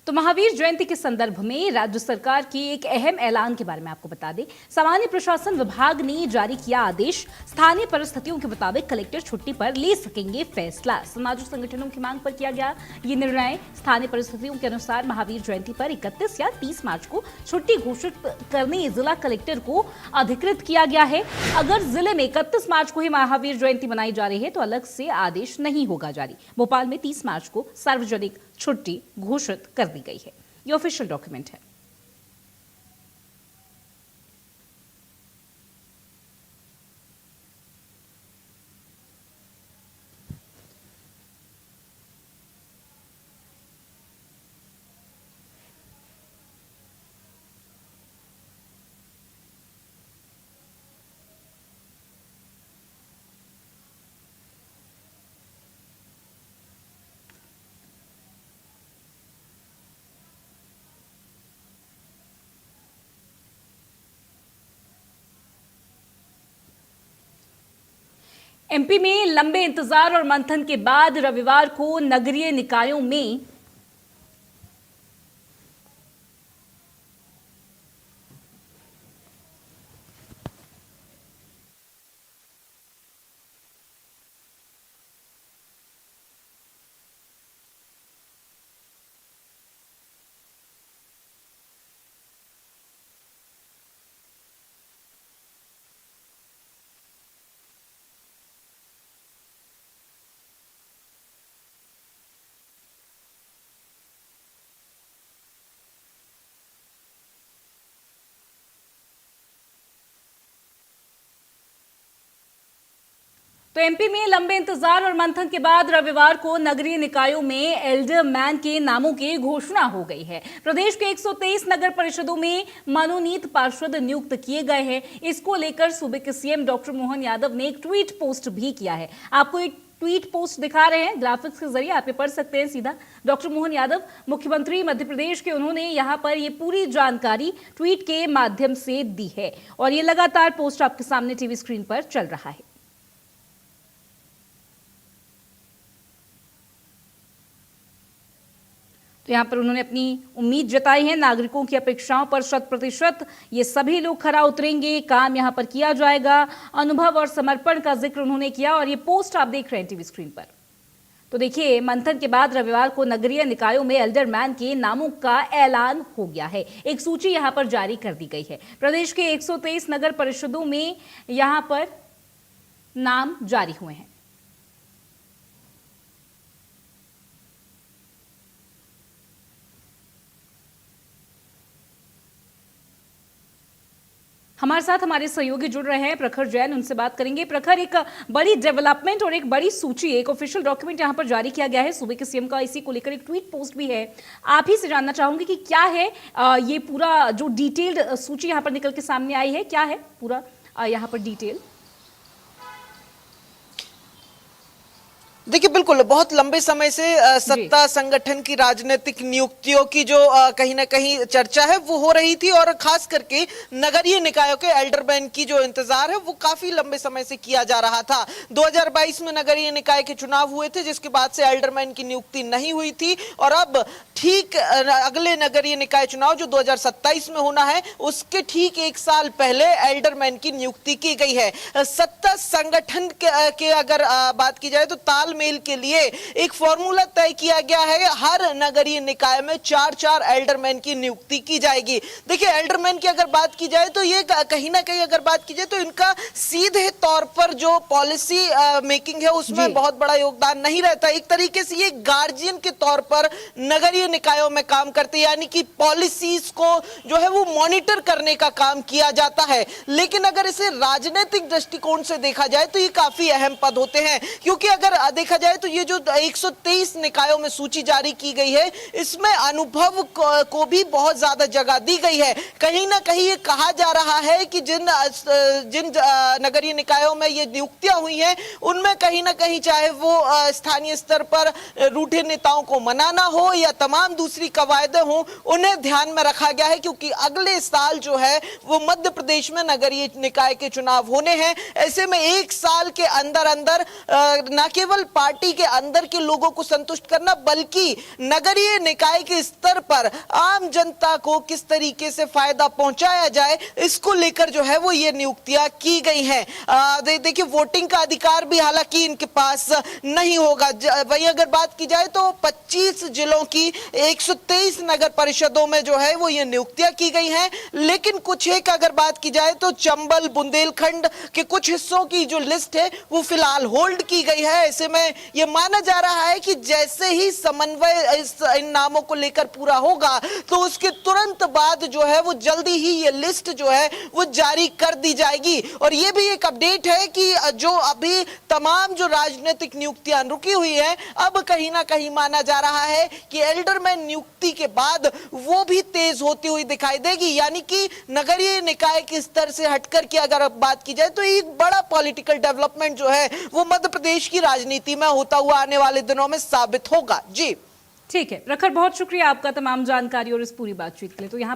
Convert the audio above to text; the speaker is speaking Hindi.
तो महावीर जयंती के संदर्भ में राज्य सरकार की एक अहम ऐलान के बारे में आपको बता दें। सामान्य प्रशासन विभाग ने जारी किया आदेश, स्थानीय परिस्थितियों के मुताबिक कलेक्टर छुट्टी पर ले सकेंगे फैसला। सामाजिक संगठनों की मांग पर किया गया ये निर्णय। स्थानीय परिस्थितियों के अनुसार महावीर जयंती पर 31 या 30 मार्च को छुट्टी घोषित करने जिला कलेक्टर को अधिकृत किया गया है। अगर जिले में 31 मार्च को ही महावीर जयंती मनाई जा रही है तो अलग से आदेश नहीं होगा जारी। भोपाल में 30 मार्च को सार्वजनिक छुट्टी घोषित कर दी गई है। ये ऑफिशियल डॉक्यूमेंट है। एमपी में लंबे इंतजार और मंथन के बाद रविवार को नगरीय निकायों में तो एमपी में लंबे इंतजार और मंथन के बाद रविवार को नगरीय निकायों में एल्डरमैन के नामों की घोषणा हो गई है। प्रदेश के 123 नगर परिषदों में मनोनीत पार्षद नियुक्त किए गए हैं। इसको लेकर सूबे के सीएम डॉक्टर मोहन यादव ने एक ट्वीट पोस्ट भी किया है। आपको एक ट्वीट पोस्ट दिखा रहे हैं, ग्राफिक्स के जरिए आप ये पढ़ सकते हैं सीधा। डॉक्टर मोहन यादव मुख्यमंत्री मध्य प्रदेश के, उन्होंने यहां पर ये पूरी जानकारी ट्वीट के माध्यम से दी है और ये लगातार पोस्ट आपके सामने टीवी स्क्रीन पर चल रहा है। तो यहाँ पर उन्होंने अपनी उम्मीद जताई है, नागरिकों की अपेक्षाओं पर 100% ये सभी लोग खरा उतरेंगे, काम यहाँ पर किया जाएगा। अनुभव और समर्पण का जिक्र उन्होंने किया और ये पोस्ट आप देख रहे हैं टीवी स्क्रीन पर। तो देखिए, मंथन के बाद रविवार को नगरीय निकायों में एल्डरमैन के नामों का ऐलान हो गया है। एक सूची यहाँ पर जारी कर दी गई है। प्रदेश के 123 नगर परिषदों में यहाँ पर नाम जारी हुए हैं। हमारे साथ हमारे सहयोगी जुड़ रहे हैं प्रखर जैन, उनसे बात करेंगे। प्रखर, एक बड़ी डेवलपमेंट और एक बड़ी सूची, एक ऑफिशियल डॉक्यूमेंट यहां पर जारी किया गया है सूबे के सीएम का, इसी को लेकर एक ट्वीट पोस्ट भी है। आप ही से जानना चाहूंगी कि क्या है ये पूरा जो डिटेल्ड सूची यहां पर निकल के सामने आई है, क्या है पूरा यहां पर डिटेल? देखिए, बिल्कुल बहुत लंबे समय से सत्ता संगठन की राजनीतिक नियुक्तियों की जो कहीं ना कहीं चर्चा है वो हो रही थी और खास करके नगरीय निकायों के एल्डरमैन की जो इंतजार है वो काफी लंबे समय से किया जा रहा था। 2022 में नगरीय निकाय के चुनाव हुए थे, जिसके बाद से एल्डरमैन की नियुक्ति नहीं हुई थी और अब ठीक अगले नगरीय निकाय चुनाव जो 2027 में होना है उसके ठीक एक साल पहले एल्डरमैन की नियुक्ति की गई है। सत्ता संगठन के अगर बात की जाए तो तालमेल के लिए एक फॉर्मूला तय किया गया है। हर नगरीय निकाय में 4-4 एल्डरमैन की नियुक्ति की जाएगी। देखिए, एल्डरमैन की अगर बात की जाए तो ये कहीं ना कहीं अगर बात की जाए तो इनका सीधे तौर पर जो पॉलिसी मेकिंग है उसमें बहुत बड़ा योगदान नहीं रहता। एक तरीके से ये गार्जियन के तौर पर नगरीय निकायों में काम करते, यानी कि पॉलिसीज को जो है वो मॉनिटर करने का काम किया जाता है। लेकिन अगर इसे राजनीतिक दृष्टिकोण से देखा जाए तो ये काफी अहम पद होते हैं, क्योंकि अगर देखा जाए तो ये जो 123 निकायों में सूची जारी की गई है इसमें अनुभव को भी बहुत ज्यादा जगह दी गई है। कहीं ना कहीं ये कहा जा रहा है कि जिन नगरीय निकायों में ये नियुक्तियां हुई हैं उनमें कहीं ना कहीं चाहे वो स्थानीय स्तर पर रूठे नेताओं को मनाना हो या तमाम दूसरी कवायदें हो, उन्हें ध्यान में रखा गया है, क्योंकि अगले साल जो है वो मध्य प्रदेश में नगरीय निकाय के चुनाव होने हैं। ऐसे में एक साल के अंदर अंदर न केवल पार्टी के अंदर के लोगों को संतुष्ट करना, बल्कि नगरीय निकाय के स्तर पर आम जनता को किस तरीके से फायदा पहुंचाया जाए, इसको लेकर जो है वो ये नियुक्तियां की गई हैं। देखिए, वोटिंग का अधिकार भी हालांकि इनके पास नहीं होगा। वही अगर बात की जाए तो 25 जिलों की 123 नगर परिषदों में जो है वो ये नियुक्तियां की गई हैं। लेकिन कुछ एक अगर बात की जाए तो चंबल, बुंदेलखंड के कुछ हिस्सों की जो लिस्ट है वो फिलहाल होल्ड की गई है। ऐसे में ये माना जा रहा है कि जैसे ही समन्वय इन नामों को लेकर पूरा होगा तो उसके तुरंत बाद जो है वो जल्दी ही ये लिस्ट जो है वो जारी कर दी जाएगी। और ये भी एक अपडेट है कि जो अभी तमाम जो राजनीतिक नियुक्तियां रुकी हुई है, अब कहीं ना कहीं माना जा रहा है कि एल्डरमैन नियुक्ति के बाद वो भी तेज होती हुई दिखाई देगी। यानी कि नगरीय निकाय के स्तर से हटकर के अगर अब बात की जाए तो एक बड़ा पॉलिटिकल डेवलपमेंट जो है वो मध्य प्रदेश की राजनीति में होता हुआ आने वाले दिनों में साबित होगा। जी ठीक है प्रखर, बहुत शुक्रिया आपका तमाम जानकारी और इस पूरी बातचीत के लिए। तो यहाँ पर